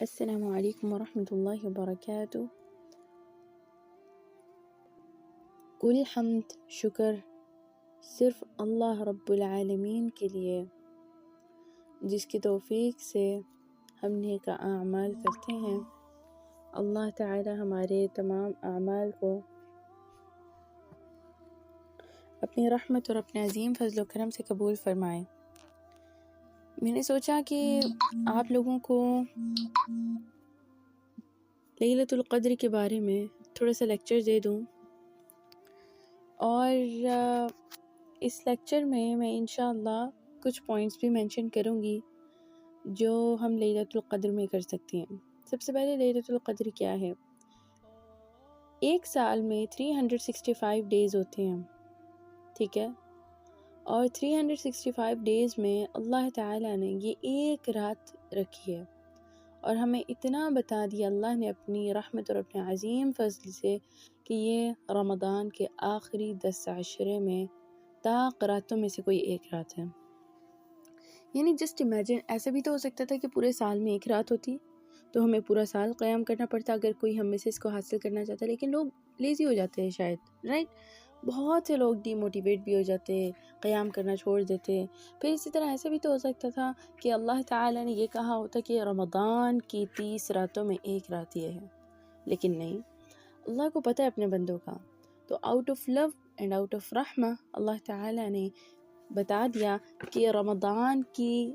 السلام علیکم ورحمۃ اللہ وبرکاتہ۔ کل حمد شکر صرف اللہ رب العالمین کے لیے، جس کی توفیق سے ہم نیک اعمال کرتے ہیں۔ اللہ تعالی ہمارے تمام اعمال کو اپنی رحمت اور اپنے عظیم فضل و کرم سے قبول فرمائے۔ میں نے سوچا کہ آپ لوگوں کو لیلۃ القدر کے بارے میں تھوڑا سا لیکچر دے دوں، اور اس لیکچر میں انشاءاللہ کچھ پوائنٹس بھی مینشن کروں گی جو ہم لیلۃ القدر میں کر سکتے ہیں۔ سب سے پہلے لیلۃ القدر کیا ہے؟ ایک سال میں 365 ڈیز ہوتے ہیں، ٹھیک ہے، اور 365 ڈیز میں اللہ تعالیٰ نے یہ ایک رات رکھی ہے، اور ہمیں اتنا بتا دیا اللہ نے اپنی رحمت اور اپنے عظیم فضل سے کہ یہ رمضان کے آخری 10 عشرے میں طاق راتوں میں سے کوئی ایک رات ہے۔ یعنی جسٹ امیجن، ایسا بھی تو ہو سکتا تھا کہ پورے سال میں ایک رات ہوتی تو ہمیں پورا سال قیام کرنا پڑتا اگر کوئی ہم میں سے اس کو حاصل کرنا چاہتا، لیکن لوگ لیزی ہو جاتے ہیں شاید، رائٹ؟ بہت سے لوگ ڈی موٹیویٹ بھی ہو جاتے، قیام کرنا چھوڑ دیتے۔ پھر اسی طرح ایسا بھی تو ہو سکتا تھا کہ اللہ تعالیٰ نے یہ کہا ہوتا کہ رمضان کی 30 راتوں میں ایک رات یہ ہے، لیکن نہیں، اللہ کو پتہ ہے اپنے بندوں کا، تو out of love and out of رحمہ اللہ تعالیٰ نے بتا دیا کہ رمضان کی،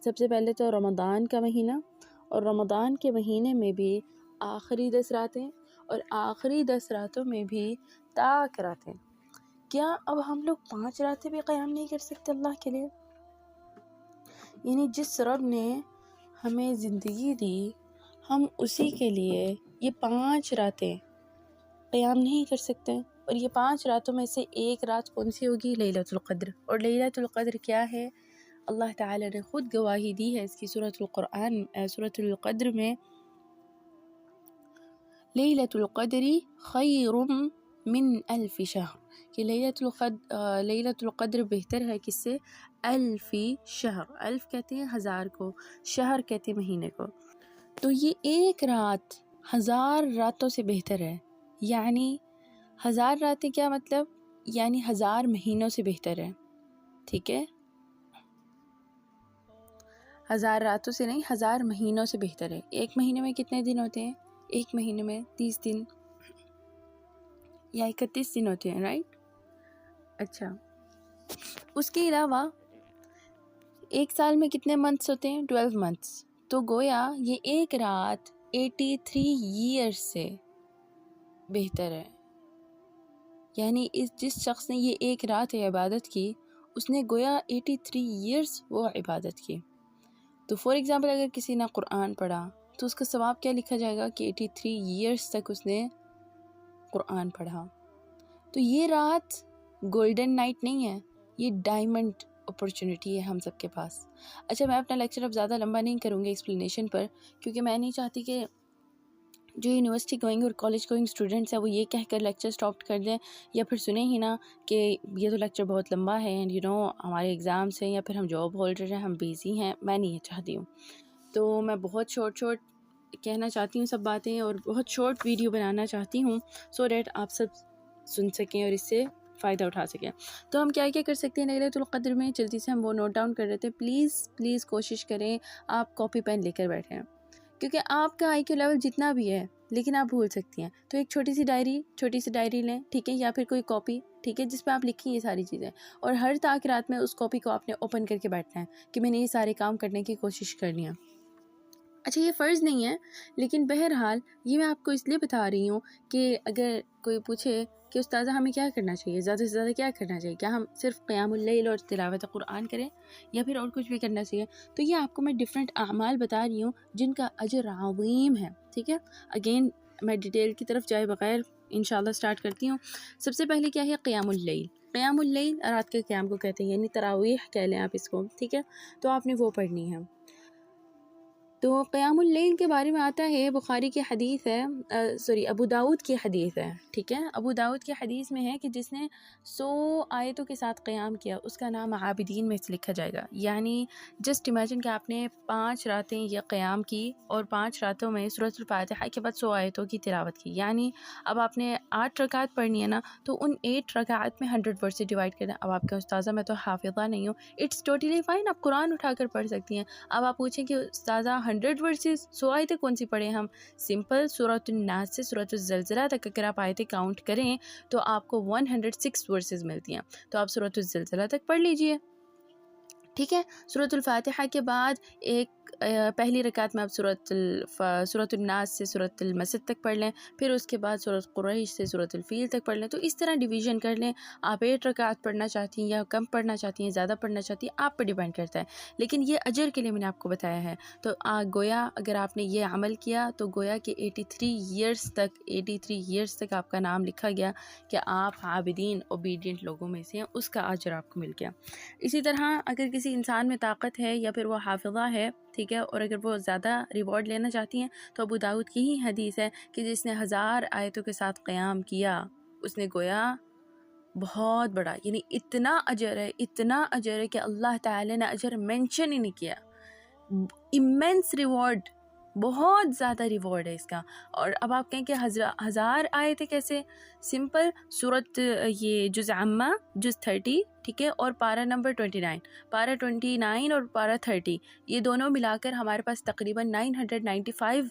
سب سے پہلے تو رمضان کا مہینہ، اور رمضان کے مہینے میں بھی آخری 10 راتیں، اور آخری 10 راتوں میں بھی طاق راتیں۔ کیا اب ہم لوگ 5 راتیں بھی قیام نہیں کر سکتے اللہ کے لیے؟ یعنی جس رب نے ہمیں زندگی دی، ہم اسی کے لیے یہ 5 راتیں قیام نہیں کر سکتے؟ اور یہ 5 راتوں میں سے ایک رات کون سی ہوگی؟ لیلۃ القدر۔ اور لیلۃ القدر کیا ہے؟ اللہ تعالی نے خود گواہی دی ہے اس کی سورۃ القدر میں، لیلۃ القدر خیر من الف شہر، کہ لیلۃ القدر بہتر ہے کس سے؟ الف شہر، الف کہتے ہیں 1000 کو، شہر کہتے ہیں مہینے کو۔ تو یہ ایک رات 1000 راتوں سے بہتر ہے۔ یعنی 1000 راتیں کیا مطلب؟ یعنی 1000 مہینوں سے بہتر ہے، ٹھیک ہے؟ 1000 راتوں سے نہیں، 1000 مہینوں سے بہتر ہے۔ ایک مہینے میں کتنے دن ہوتے ہیں؟ ایک مہینے میں 30 دن یا 31 دن ہوتے ہیں، رائٹ؟ اچھا، اس کے علاوہ ایک سال میں کتنے منتھس ہوتے ہیں؟ 12 منتھس۔ تو گویا یہ ایک رات 83 ایئرس سے بہتر ہے۔ یعنی جس شخص نے یہ ایک رات عبادت کی، اس نے گویا 83 ایئرس وہ عبادت کی۔ تو فار ایگزامپل اگر کسی نے قرآن پڑھا تو اس کا ثواب کیا لکھا جائے گا کہ 83 ایئرس تک اس نے قرآن پڑھا۔ تو یہ رات گولڈن نائٹ نہیں ہے، یہ ڈائمنڈ اپرچونٹی ہے ہم سب کے پاس۔ اچھا، میں اپنا لیکچر اب زیادہ لمبا نہیں کروں گی ایکسپلینیشن پر، کیونکہ میں نہیں چاہتی کہ جو یونیورسٹی گوئنگ اور کالج گوئنگ اسٹوڈنٹس ہیں وہ یہ کہہ کر لیکچر سٹاپ کر دیں، یا پھر سنیں ہی نا کہ یہ تو لیکچر بہت لمبا ہے، اینڈ ہمارے ایگزامس ہیں یا پھر ہم جاب ہولڈر ہیں، ہم بیزی ہیں۔ میں نہیں چاہتی ہوں، تو میں بہت شارٹ کہنا چاہتی ہوں سب باتیں، اور بہت شارٹ ویڈیو بنانا چاہتی ہوں سو دیٹ آپ سب سن سکیں اور اس سے فائدہ اٹھا سکیں۔ تو ہم کیا کر سکتے ہیں لیلۃ القدر میں؟ جلدی سے ہم وہ نوٹ ڈاؤن کر لیتے ہیں۔ پلیز کوشش کریں آپ کاپی پین لے کر بیٹھیں، کیونکہ آپ کا آئی کیو لیول جتنا بھی ہے لیکن آپ بھول سکتی ہیں، تو ایک چھوٹی سی ڈائری لیں، ٹھیک ہے، یا پھر کوئی کاپی، ٹھیک ہے، جس پہ آپ لکھیں یہ ساری چیزیں، اور ہر طاق رات میں اس کاپی کو آپ نے اوپن کر کے بیٹھنا ہے کہ میں نے یہ سارے کام کرنے کی کوشش کرنی ہے۔ اچھا، یہ فرض نہیں ہے، لیکن بہرحال یہ میں آپ کو اس لیے بتا رہی ہوں کہ اگر کوئی پوچھے کہ استاذہ ہمیں کیا کرنا چاہیے، زیادہ سے زیادہ کیا کرنا چاہیے، کیا ہم صرف قیام اللیل اور تلاوت قرآن کریں یا پھر اور کچھ بھی کرنا چاہیے، تو یہ آپ کو میں ڈیفرنٹ اعمال بتا رہی ہوں جن کا اجر عظیم ہے، ٹھیک ہے۔ اگین میں ڈیٹیل کی طرف جائے بغیر انشاءاللہ سٹارٹ کرتی ہوں۔ سب سے پہلے کیا ہے؟ قیام اللیل۔ قیام اللیل رات کے قیام کو کہتے ہیں، یعنی تراویح کہہ لیں آپ اس کو، ٹھیک ہے، تو آپ نے وہ پڑھنی ہے۔ تو قیام اللیل کے بارے میں آتا ہے، بخاری کی حدیث ہے، ابو داؤد کی حدیث ہے، ٹھیک ہے، ابو داؤد کی حدیث میں ہے کہ جس نے 100 آیتوں کے ساتھ قیام کیا اس کا نام عابدین میں سے لکھا جائے گا. یعنی جسٹ امیجن کہ آپ نے 5 راتیں یہ قیام کی اور 5 راتوں میں سورۃ الفاتحہ کے بعد 100 آیتوں کی تلاوت کی. یعنی اب آپ نے 8 رکعت پڑھنی ہے نا، تو ان 8 رکعت میں 100 ورڈ سے ڈیوائڈ کرنا. اب آپ کا استاذہ میں تو حافظہ نہیں ہوں، اٹس ٹوٹلی فائن، آپ قرآن اٹھا کر پڑھ سکتی ہیں. اب آپ پوچھیں کہ استاذہ 100 ورسز 100 آیتیں کون سی پڑھیں ہم؟ سمپل سورۃ الناس سے سورۃ الزلزلہ تک اگر آپ آیتیں کاؤنٹ کریں تو آپ کو 106 ورسز ملتی ہیں. تو آپ سورۃ الزلزلہ تک پڑھ لیجئے، ٹھیک ہے. سورۃ الفاتحہ کے بعد ایک پہلی رکعت میں آپ سورۃ الناس سے سورۃ المسد تک پڑھ لیں، پھر اس کے بعد سورۃ قریش سے سورۃ الفیل تک پڑھ لیں. تو اس طرح ڈویژن کر لیں. آپ 8 رکعت پڑھنا چاہتی ہیں یا کم پڑھنا چاہتی ہیں، زیادہ پڑھنا چاہتی ہیں، آپ پہ ڈیپینڈ کرتا ہے. لیکن یہ اجر کے لیے میں نے آپ کو بتایا ہے. تو گویا اگر آپ نے یہ عمل کیا تو گویا کہ 83 ایئرس تک آپ کا نام لکھا گیا کہ آپ عابدین اوبیڈینٹ لوگوں میں سے ہیں، اس کا اجر آپ کو مل گیا. اسی طرح اگر کسی انسان میں طاقت ہے یا پھر وہ حافظہ ہے، ٹھیک ہے، اور اگر وہ زیادہ ریوارڈ لینا چاہتی ہیں تو ابو داؤد کی ہی حدیث ہے کہ جس نے 1000 آیتوں کے ساتھ قیام کیا اس نے گویا بہت بڑا، یعنی اتنا اجر ہے کہ اللہ تعالی نے اجر مینشن ہی نہیں کیا. امینس ریوارڈ، بہت زیادہ ریوارڈ ہے اس کا. اور اب آپ کہیں کہ 1000 آیتیں کیسے؟ سمپل سورت یہ جز عامہ جز 30، ٹھیک ہے، اور پارہ نمبر 29 اور پارہ 30، یہ دونوں ملا کر ہمارے پاس تقریباً 995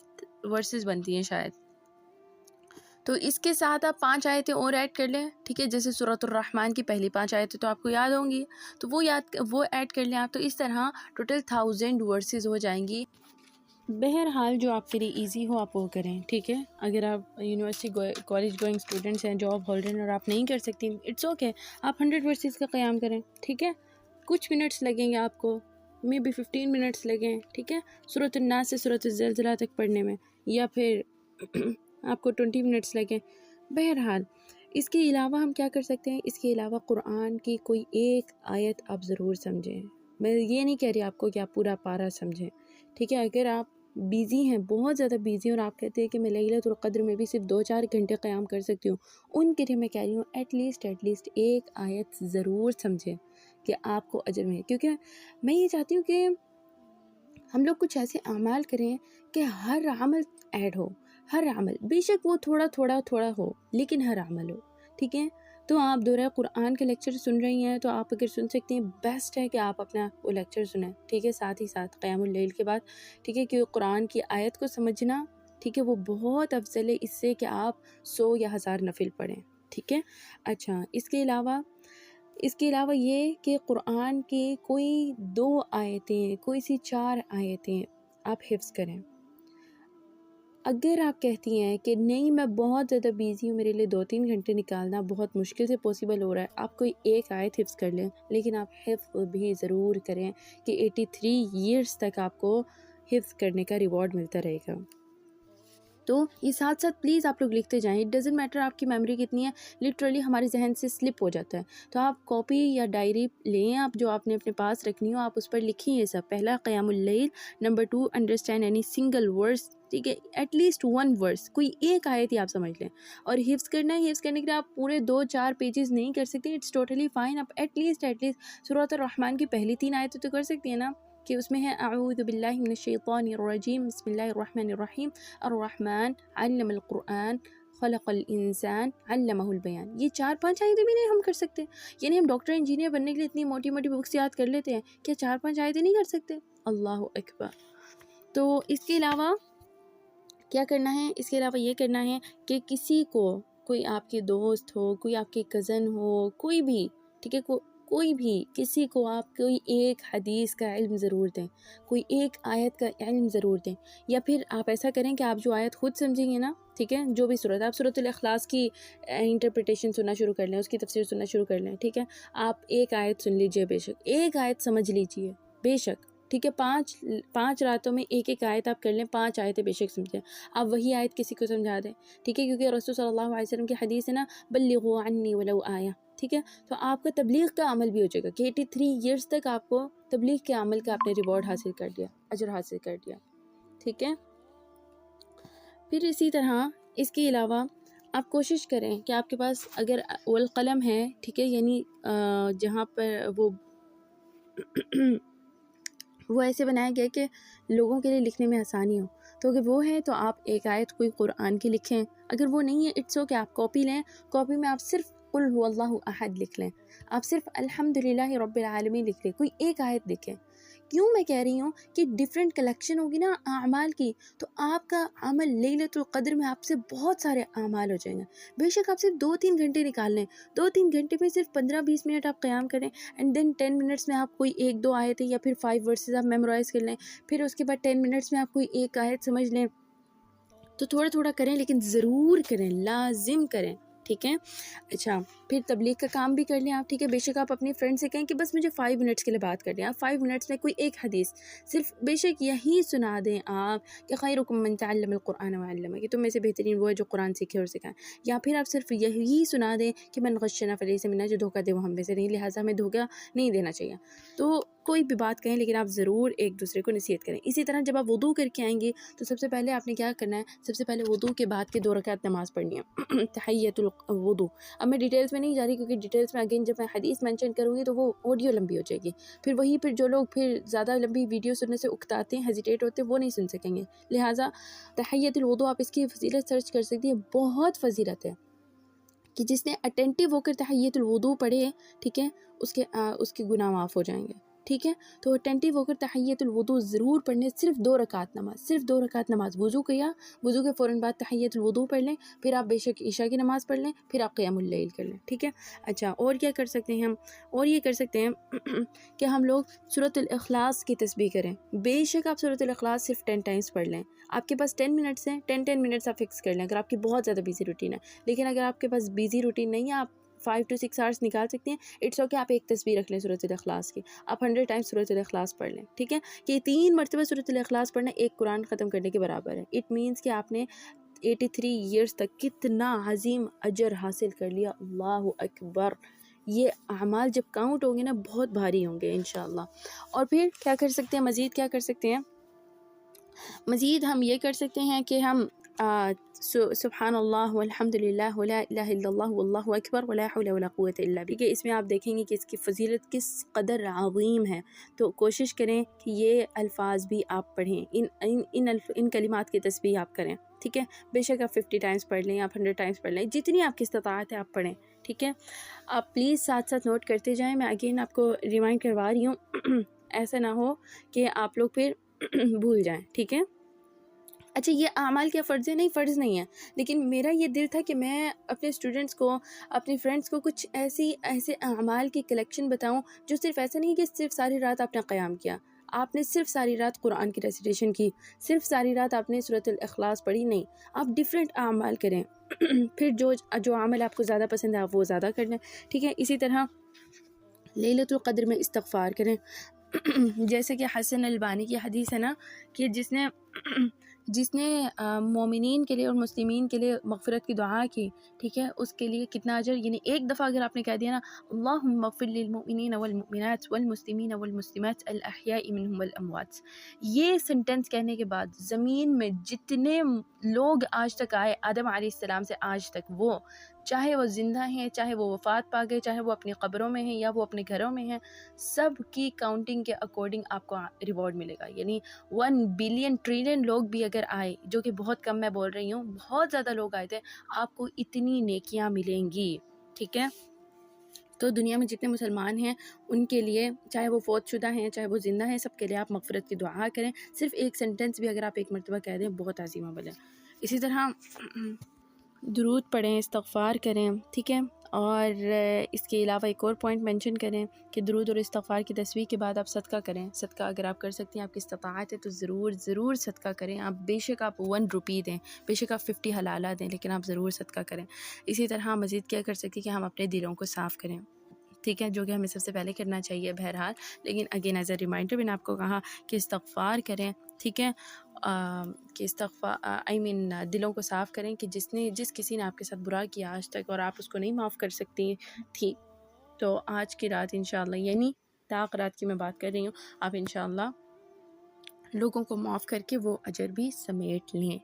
ورسز بنتی ہیں شاید. تو اس کے ساتھ آپ 5 آیتیں اور ایڈ کر لیں، ٹھیک ہے، جیسے سورۃ الرحمن کی پہلی 5 آیتیں تو آپ کو یاد ہوں گی، تو وہ ایڈ کر لیں آپ. تو اس طرح ٹوٹل 1000 ورسز ہو جائیں گی. بہرحال جو آپ کے لیے ایزی ہو آپ وہ کریں، ٹھیک ہے. اگر آپ یونیورسٹی کالج گوئنگ اسٹوڈنٹس ہیں، جاب ہولڈر ہیں، اور آپ نہیں کر سکتی، اٹس اوکے، آپ 100 ورسز کا قیام کریں، ٹھیک ہے. کچھ منٹس لگیں گے آپ کو، مے بی 15 منٹس لگیں، ٹھیک ہے، سورۃ الناس سے سورۃ الزلزلہ تک پڑھنے میں، یا پھر آپ کو 20 منٹس لگیں. بہرحال اس کے علاوہ ہم کیا کر سکتے ہیں؟ اس کے علاوہ قرآن کی کوئی ایک آیت آپ ضرور سمجھیں. میں یہ نہیں کہہ رہی آپ کو کہ آپ پورا پارہ سمجھیں، ٹھیک ہے. اگر آپ بیزی ہیں، بہت زیادہ بیزی ہیں، اور آپ کہتے ہیں کہ میں لیلۃ القدر میں بھی صرف 2-4 گھنٹے قیام کر سکتی ہوں، ان کے لیے میں کہہ رہی ہوں ایٹ لیسٹ ایک آیت ضرور سمجھیں کہ آپ کو اجر ملے. کیونکہ میں یہ چاہتی ہوں کہ ہم لوگ کچھ ایسے اعمال کریں کہ ہر عمل ایڈ ہو، ہر عمل، بے شک وہ تھوڑا ہو، لیکن ہر عمل ہو، ٹھیک ہے. تو آپ دورہ قرآن کے لیکچر سن رہی ہیں تو آپ اگر سن سکتے ہیں، بیسٹ ہے کہ آپ اپنا وہ لیکچر سنیں، ٹھیک ہے، ساتھ ہی ساتھ قیام اللیل کے بعد، ٹھیک ہے. کیونکہ قرآن کی آیت کو سمجھنا، ٹھیک ہے، وہ بہت افضل ہے اس سے کہ آپ 100 یا 1000 نفل پڑھیں، ٹھیک ہے. اچھا، اس کے علاوہ یہ کہ قرآن کی کوئی 2 آیتیں، کوئی سی 4 آیتیں آپ حفظ کریں. اگر آپ کہتی ہیں کہ نہیں میں بہت زیادہ بیزی ہوں، میرے لیے 2-3 گھنٹے نکالنا بہت مشکل سے پاسبل ہو رہا ہے، آپ کوئی ایک آیت حفظ کر لیں، لیکن آپ حفظ بھی ضرور کریں کہ 83 ایئرس تک آپ کو حفظ کرنے کا ریوارڈ ملتا رہے گا. تو یہ ساتھ پلیز آپ لوگ لکھتے جائیں. اٹ ڈزنٹ میٹر آپ کی میموری کتنی ہے، لٹرلی ہمارے ذہن سے سلپ ہو جاتا ہے. تو آپ کاپی یا ڈائری لیں، آپ جو آپ نے اپنے پاس رکھنی ہو آپ اس پر لکھیں یہ سب. پہلا قیام اللیل، نمبر 2 انڈرسٹینڈ اینی سنگل ورس، ٹھیک ہے، ایٹ لیسٹ 1 ورس، کوئی ایک آیت ہی آپ سمجھ لیں. اور حفظ کرنا ہے، حفظ کرنے کے لیے آپ پورے 2-4 پیجز نہیں کر سکتے، اٹس ٹوٹلی فائن. آپ ایٹ لیسٹ سورۃ الرحمن کی پہلی 3 آیتیں تو کر سکتی ہیں نا، کہ اس میں ہے اعوذ باللہ من الشیطان الرجیم بسم اللہ الرحمن الرحیم الرحمن علم القرآن خلق الانسان علمہ البیان. یہ 4-5 آیتیں بھی نہیں ہم کر سکتے؟ یعنی ہم ڈاکٹر انجینئر بننے کے لیے اتنی موٹی بکس یاد کر لیتے ہیں، کیا 4-5 آیتیں نہیں کر سکتے؟ اللہ اکبر. تو اس کے علاوہ کیا کرنا ہے؟ اس کے علاوہ یہ کرنا ہے کہ کسی کو، کوئی آپ کے دوست ہو، کوئی آپ کے کزن ہو، کوئی بھی، ٹھیک ہے، کوئی بھی کسی کو آپ کوئی ایک حدیث کا علم ضرور دیں، کوئی ایک آیت کا علم ضرور دیں. یا پھر آپ ایسا کریں کہ آپ جو آیت خود سمجھیں گے نا، ٹھیک ہے، جو بھی صورت، آپ سورۃ الاخلاص کی انٹرپریٹیشن سننا شروع کر لیں، اس کی تفسیر سننا شروع کر لیں، ٹھیک ہے. آپ ایک آیت سن لیجئے، بے شک ایک آیت سمجھ لیجئے، بے شک، ٹھیک ہے. 5 راتوں میں ایک آیت آپ کر لیں، 5 آیتیں بے شک سمجھیں. آپ وہی آیت کسی کو سمجھا دیں، ٹھیک ہے، کیونکہ رسول صلی اللہ علیہ وسلم کی حدیث ہے نا، بلغوا عنی ولو آیہ، ٹھیک ہے. تو آپ کا تبلیغ کا عمل بھی ہو جائے گا کہ 83 ایئرس تک آپ کو تبلیغ کے عمل کا آپ نے ریوارڈ حاصل کر دیا، اجر حاصل کر دیا. ٹھیک ہے. پھر اسی طرح اس کے علاوہ آپ کوشش کریں کہ آپ کے پاس اگر والقلم ہے، ٹھیک ہے، یعنی جہاں پر وہ ایسے بنایا گیا کہ لوگوں کے لیے لکھنے میں آسانی ہو، تو اگر وہ ہے تو آپ ایک آیت کوئی قرآن کی لکھیں. اگر وہ نہیں ہے اٹس اوکے، آپ کاپی لیں، کاپی میں آپ صرف قل هو اللہ احد لکھ لیں، آپ صرف الحمدللہ رب العالمین لکھ لیں، کوئی ایک آیت لکھیں. کیوں میں کہہ رہی ہوں کہ ڈیفرنٹ کلیکشن ہوگی نا اعمال کی، تو آپ کا عمل لیلۃ القدر میں آپ سے بہت سارے اعمال ہو جائیں گے. بے شک آپ صرف 2-3 گھنٹے نکال لیں، 2-3 گھنٹے میں صرف 15-20 منٹ آپ قیام کریں، اینڈ دین 10 منٹس میں آپ کوئی 1-2 آیتیں یا پھر 5 ورسز آپ میمورائز کر لیں، پھر اس کے بعد 10 منٹس میں آپ کوئی ایک آیت سمجھ لیں. تو تھوڑا تھوڑا کریں لیکن ضرور کریں، لازم کریں، ٹھیک ہے. اچھا، پھر تبلیغ کا کام بھی کر لیں آپ، ٹھیک ہے. بے شک آپ اپنی فرینڈ سے کہیں کہ بس مجھے 5 منٹس کے لیے بات کر لیں، آپ 5 منٹس میں کوئی ایک حدیث صرف بے شک یہی سنا دیں آپ کہ خیرکم من تعلم القرآن وعلمہ، کہ تم میں سے بہترین وہ ہے جو قرآن سیکھے اور سکھائے. یا پھر آپ صرف یہی سنا دیں کہ من غشنا فلیس منا، جو دھوکہ دے وہ ہم میں سے نہیں، لہٰذا ہمیں دھوکہ نہیں دینا چاہیے. تو کوئی بھی بات کہیں لیکن آپ ضرور ایک دوسرے کو نصیحت کریں. اسی طرح جب آپ وضو کر کے آئیں گے تو سب سے پہلے آپ نے کیا کرنا ہے، سب سے پہلے وضو کے بعد کے 2 رکعت نماز پڑھنی ہے تحیۃ الوضو. اب میں ڈیٹیلز میں نہیں جا رہی کیونکہ ڈیٹیلز میں اگین جب میں حدیث مینشن کروں گی تو وہ آڈیو لمبی ہو جائے گی، پھر جو لوگ پھر زیادہ لمبی ویڈیو سننے سے اکتاتے ہیں، ہیزیٹیٹ ہوتے ہیں، وہ نہیں سن سکیں گے. لہٰذا تحیۃ الوضو آپ اس کی فضیلت سرچ کر سکتی ہیں، بہت فضیلت ہے کہ جس نے اٹینٹیو ہو کر تحیۃ الوضو پڑھے، ٹھیک ہے، اس کے گناہ معاف ہو جائیں گے. ٹھیک ہے، تو اٹینٹیو ہو کر تحیۃ الوضو ضرور پڑھنے. صرف 2 رکعت نماز، صرف 2 رکعت نماز، وضو کیا، وضو کے فوراً بعد تحیۃ الوضو پڑھ لیں، پھر آپ بے شک عشاء کی نماز پڑھ لیں، پھر آپ قیام اللیل کر لیں. ٹھیک ہے. اچھا، اور کیا کر سکتے ہیں ہم؟ اور یہ کر سکتے ہیں کہ ہم لوگ سورۃ الاخلاص کی تسبیح کریں. بے شک آپ سورۃ الاخلاص صرف 10 ٹائمز پڑھ لیں. آپ کے پاس 10 منٹس ہیں، 10 منٹس آپ فکس کر لیں اگر آپ کی بہت زیادہ بیزی روٹین ہے. لیکن اگر آپ کے پاس بیزی روٹین نہیں ہے، آپ 5 to 6 آورس نکال سکتے ہیں، اٹس اوکے. آپ ایک تسبیح رکھ لیں سورۃ الاخلاص کی، آپ 100 ٹائمز سورۃ الاخلاص پڑھ لیں. ٹھیک ہے، کہ 3 مرتبہ سورۃ الاخلاص پڑھنا ایک قرآن ختم کرنے کے برابر ہے. اٹ مینس کہ آپ نے 83 ایئرس تک کتنا عظیم اجر حاصل کر لیا. اللہ اکبر. یہ اعمال جب کاؤنٹ ہوں گے نا بہت بھاری ہوں گے انشاءاللہ. اور پھر کیا کر سکتے ہیں، مزید کیا کر سکتے ہیں؟ مزید ہم یہ کر سکتے ہیں کہ ہم سبحان اللہ والحمد للہ ولا الہ الا اللہ واللہ اکبر ولا حول ولا قوۃ الا باللہ، کہ اس میں آپ دیکھیں گے کہ اس کی فضیلت کس قدر عظیم ہے. تو کوشش کریں کہ یہ الفاظ بھی آپ پڑھیں، ان کلمات کی تسبیح آپ کریں. ٹھیک ہے، بے شک آپ 50 ٹائمز پڑھ لیں، آپ 100 ٹائمز پڑھ لیں، جتنی آپ کی استطاعت ہے آپ پڑھیں. ٹھیک ہے، آپ پلیز ساتھ ساتھ نوٹ کرتے جائیں. میں اگین آپ کو ریمائنڈ کروا رہی ہوں ایسا نہ ہو کہ آپ لوگ پھر بھول جائیں. ٹھیک ہے. اچھا، یہ اعمال کیا فرض ہے؟ نہیں، فرض نہیں ہے، لیکن میرا یہ دل تھا کہ میں اپنے اسٹوڈنٹس کو، اپنی فرینڈس کو کچھ ایسے اعمال کی کلیکشن بتاؤں جو صرف ایسا نہیں کہ صرف ساری رات آپ نے قیام کیا، آپ نے صرف ساری رات قرآن کی ریسیٹیشن کی، صرف ساری رات آپ نے سورۃ الاخلاص پڑھی. نہیں، آپ ڈفرینٹ اعمال کریں. پھر جو عمل آپ کو زیادہ پسند ہے آپ وہ زیادہ کر لیں. ٹھیک ہے. اسی طرح لیلۃ القدر میں استغفار کریں. جیسے کہ حسن البانی کی حدیث ہے نا کہ جس نے مومنین کے لیے اور مسلمین کے لیے مغفرت کی دعا کی، ٹھیک ہے، اس کے لیے کتنا اجر. یعنی ایک دفعہ اگر آپ نے کہہ دیا نا اللہم اغفر للمؤمنین والمؤمنات والمسلمین والمسلمات الاحیاء منہم والاموات، یہ سنٹنس کہنے کے بعد زمین میں جتنے لوگ آج تک آئے آدم علیہ السلام سے آج تک، وہ چاہے وہ زندہ ہیں، چاہے وہ وفات پا گئے، چاہے وہ اپنی قبروں میں ہیں یا وہ اپنے گھروں میں ہیں، سب کی کاؤنٹنگ کے اکارڈنگ آپ کو ریوارڈ ملے گا. یعنی 1 بلین ٹریلین لوگ بھی اگر آئے، جو کہ بہت کم میں بول رہی ہوں، بہت زیادہ لوگ آئے تھے، آپ کو اتنی نیکیاں ملیں گی. ٹھیک ہے. تو دنیا میں جتنے مسلمان ہیں ان کے لیے، چاہے وہ فوت شدہ ہیں چاہے وہ زندہ ہیں، سب کے لیے آپ مغفرت کی دعا کریں. صرف ایک سینٹنس بھی اگر آپ ایک مرتبہ کہہ دیں بہت عظیم عمل ہے. اسی طرح درود پڑھیں، استغفار کریں. ٹھیک ہے. اور اس کے علاوہ ایک اور پوائنٹ مینشن کریں کہ درود اور استغفار کی تسبیح کے بعد آپ صدقہ کریں. صدقہ اگر آپ کر سکتے ہیں، آپ کی استطاعت ہے تو ضرور صدقہ کریں. آپ بے شک آپ 1 روپی دیں، بے شک آپ 50 حلالہ دیں، لیکن آپ ضرور صدقہ کریں. اسی طرح مزید کیا کر سکتے ہیں کہ ہم اپنے دلوں کو صاف کریں. ٹھیک ہے، جو کہ ہمیں سب سے پہلے کرنا چاہیے بہرحال. لیکن اگین ایز اے ریمائنڈر میں نے آپ کو کہا کہ استغفار کریں. ٹھیک ہے، کہ استغفار دلوں کو صاف کریں کہ جس کسی نے آپ کے ساتھ برا کیا آج تک اور آپ اس کو نہیں معاف کر سکتی تھی، تو آج کی رات انشاءاللہ، یعنی طاق رات کی میں بات کر رہی ہوں، آپ انشاءاللہ لوگوں کو معاف کر کے وہ اجر بھی سمیٹ لیں۔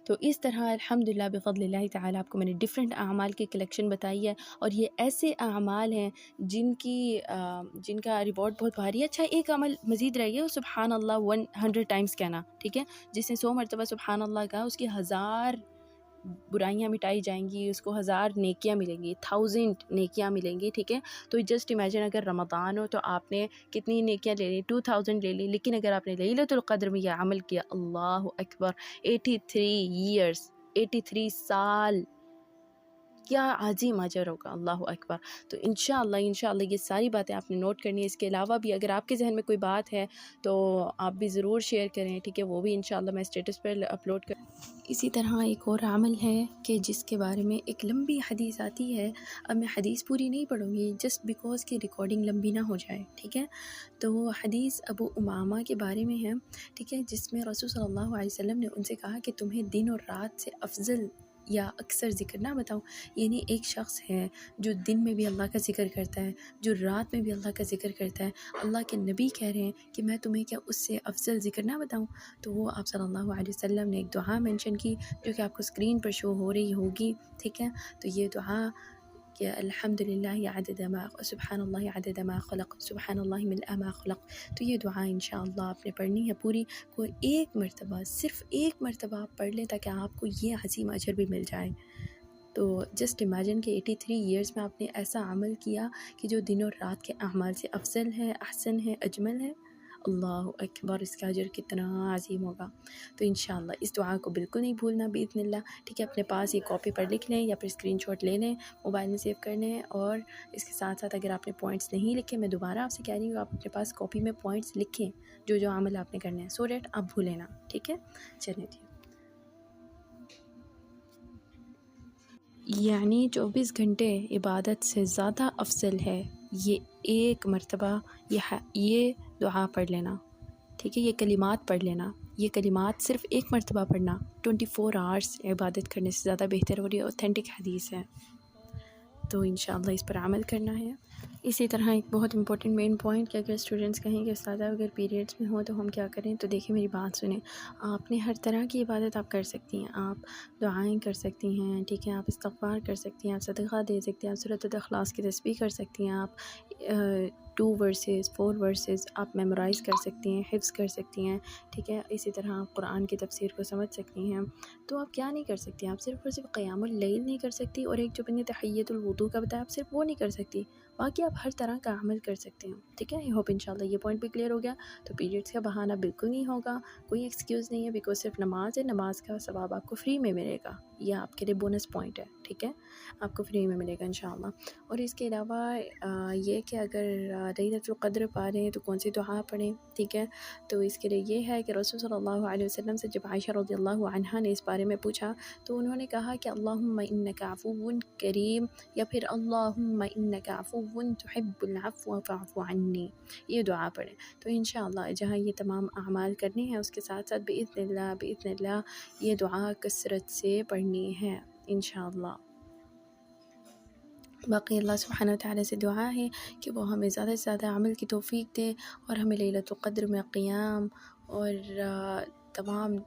تو اس طرح الحمدللہ بفضل اللہ تعالی آپ کو میں نے ڈفرینٹ اعمال کی کلیکشن بتائی ہے، اور یہ ایسے اعمال ہیں جن کا ریوارڈ بہت بھاری ہے۔ اچھا، ایک عمل مزید رہ گیا، سبحان اللہ 100 ٹائمز کہنا، ٹھیک ہے؟ جس نے 100 مرتبہ سبحان اللہ کہا، اس کی 1000 برائیاں مٹائی جائیں گی، اس کو 1000 نیکیاں ملیں گی، 1000 نیکیاں ملیں گی، ٹھیک ہے؟ تو جسٹ امیجن اگر رمضان ہو تو آپ نے کتنی نیکیاں لے لی، 2000 لے لی، لیکن اگر آپ نے لیلۃ القدر میں یہ عمل کیا، اللہ اکبر، 83 سال، کیا عظیم اجر ہوگا، اللہ اکبر۔ تو انشاءاللہ یہ ساری باتیں آپ نے نوٹ کرنی ہے۔ اس کے علاوہ بھی اگر آپ کے ذہن میں کوئی بات ہے تو آپ بھی ضرور شیئر کریں، ٹھیک ہے؟ وہ بھی انشاءاللہ میں اسٹیٹس پر اپلوڈ کر۔ اسی طرح ایک اور عمل ہے کہ جس کے بارے میں ایک لمبی حدیث آتی ہے، اب میں حدیث پوری نہیں پڑھوں گی جسٹ بیکاز کی ریکارڈنگ لمبی نہ ہو جائے، ٹھیک ہے؟ تو وہ حدیث ابو امامہ کے بارے میں ہے، ٹھیک ہے؟ جس میں رسول صلی اللہ علیہ وسلم نے ان سے کہا کہ تمہیں دن اور رات سے افضل یا اکثر ذکر نہ بتاؤں؟ یعنی ایک شخص ہے جو دن میں بھی اللہ کا ذکر کرتا ہے، جو رات میں بھی اللہ کا ذکر کرتا ہے، اللہ کے نبی کہہ رہے ہیں کہ میں تمہیں کیا اس سے افضل ذکر نہ بتاؤں؟ تو وہ آپ صلی اللہ علیہ وسلم نے ایک دعا مینشن کی جو کہ آپ کو اسکرین پر شو ہو رہی ہوگی، ٹھیک ہے؟ تو یہ دعا کہ الحمدللہ عدد ما، سبحان اللہ عدد ما خلق، سبحان اللہ ملء ما خلق، تو یہ دعا انشاءاللہ آپ نے پڑھنی ہے پوری، کوئی ایک مرتبہ، صرف ایک مرتبہ آپ پڑھ لیں تاکہ آپ کو یہ عظیم اجر بھی مل جائے۔ تو جسٹ امیجن کہ 83 ایئرس میں آپ نے ایسا عمل کیا کہ جو دن اور رات کے اعمال سے افضل ہے، احسن ہے، اجمل ہے، اللہ اکبر، اس کا اجر کتنا عظیم ہوگا۔ تو انشاءاللہ اس دعا کو بالکل نہیں بھولنا باذن اللہ، ٹھیک ہے؟ اپنے پاس یہ کاپی پر لکھ لیں یا پھر اسکرین شاٹ لے لیں، موبائل میں سیو کر لیں، اور اس کے ساتھ ساتھ اگر آپ نے پوائنٹس نہیں لکھے، میں دوبارہ آپ سے کہہ رہی ہوں آپ اپنے پاس کاپی میں پوائنٹس لکھیں جو عمل آپ نے کرنے ہیں، سو دیٹ آپ بھولیں نا، ٹھیک ہے؟ چلیں جی، یعنی 24 گھنٹے عبادت سے زیادہ افضل ہے یہ ایک مرتبہ یہ دعا پڑھ لینا، ٹھیک ہے؟ یہ کلمات پڑھ لینا، یہ کلمات صرف ایک مرتبہ پڑھنا 24 آورس عبادت کرنے سے زیادہ بہتر، اور یہ اوتھینٹک حدیث ہے۔ تو انشاءاللہ اس پر عمل کرنا ہے۔ اسی طرح ایک بہت امپورٹنٹ مین پوائنٹ کہ اگر اسٹوڈنٹس کہیں کہ استاد اگر پیریڈس میں ہوں تو ہم کیا کریں، تو دیکھیں میری بات سنیں، آپ نے ہر طرح کی عبادت آپ کر سکتی ہیں، آپ دعائیں کر سکتی ہیں، ٹھیک ہے؟ آپ استغفار کر سکتی ہیں، آپ صدقہ دے سکتی ہیں، آپ سورۃ الاخلاص کی تسبیح کر سکتی ہیں، آپ 2 ورسز 4 ورسز آپ میمورائز کر سکتی ہیں، حفظ کر سکتی ہیں، ٹھیک ہے؟ اسی طرح آپ قرآن کی تفسیر کو سمجھ سکتی ہیں۔ تو آپ کیا نہیں کر سکتی؟ آپ صرف اور صرف قیام اللیل نہیں کر سکتی، اور ایک جو میں نے تحیۃ الوضو کا بتایا آپ صرف وہ نہیں کر سکتی، باقی آپ ہر طرح کا عمل کر سکتے ہیں، ٹھیک ہے؟ آئی ہوپ انشاءاللہ یہ پوائنٹ بھی کلیئر ہو گیا۔ تو پیریڈس کا بہانہ بالکل نہیں ہوگا، کوئی ایکسکیوز نہیں ہے، بیکاز صرف نماز ہے، نماز کا ثواب آپ کو فری میں ملے گا، یہ آپ کے لیے بونس پوائنٹ ہے، ٹھیک ہے؟ آپ کو فری میں ملے گا انشاءاللہ۔ اور اس کے علاوہ یہ کہ اگر لیلۃ القدر پا رہے ہیں تو کون سی دعا پڑھیں، ٹھیک ہے؟ تو اس کے لیے یہ ہے کہ رسول صلی اللہ علیہ وسلم سے جب عائشہ رضی اللہ عنہا نے اس بارے میں پوچھا تو انہوں نے کہا کہ اللہم انک عفو کریم، یا پھر اللہم انک عفو تحب العفو فاعف عنی، یہ دعا پڑھیں۔ تو انشاءاللہ جہاں یہ تمام اعمال کرنے ہیں اس کے ساتھ ساتھ بإذن اللہ یہ دعا کثرت سے پڑھنی ہے انشاءاللہ۔ باقی اللہ سبحانہ وتعالی سے دعا ہے کہ وہ ہمیں زیادہ سے زیادہ عمل کی توفیق دے، اور ہمیں لیلۃ القدر میں قیام اور تمام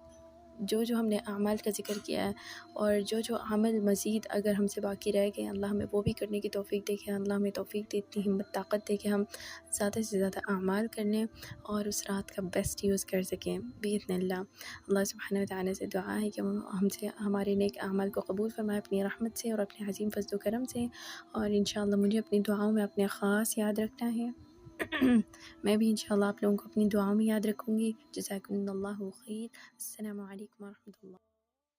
جو ہم نے اعمال کا ذکر کیا ہے، اور جو عمل مزید اگر ہم سے باقی رہ گئے، اللہ ہمیں وہ بھی کرنے کی توفیق دے، کہ اللہ ہمیں توفیق دے، اتنی ہمت طاقت دے کہ ہم زیادہ سے زیادہ اعمال کرنے اور اس رات کا بیسٹ یوز کر سکیں بإذن اللہ۔ اللہ سبحانہ وتعالی سے دعا ہے کہ وہ ہم سے ہمارے نیک اعمال کو قبول فرمائے اپنی رحمت سے اور اپنے عظیم فضل و کرم سے، اور انشاءاللہ مجھے اپنی دعاؤں میں اپنے خاص یاد رکھنا ہے۔ میں بھی انشاءاللہ آپ لوگوں کو اپنی دعاؤں میں یاد رکھوں گی۔ جزاکم اللہ خیر۔ السلام علیکم ورحمۃ اللہ۔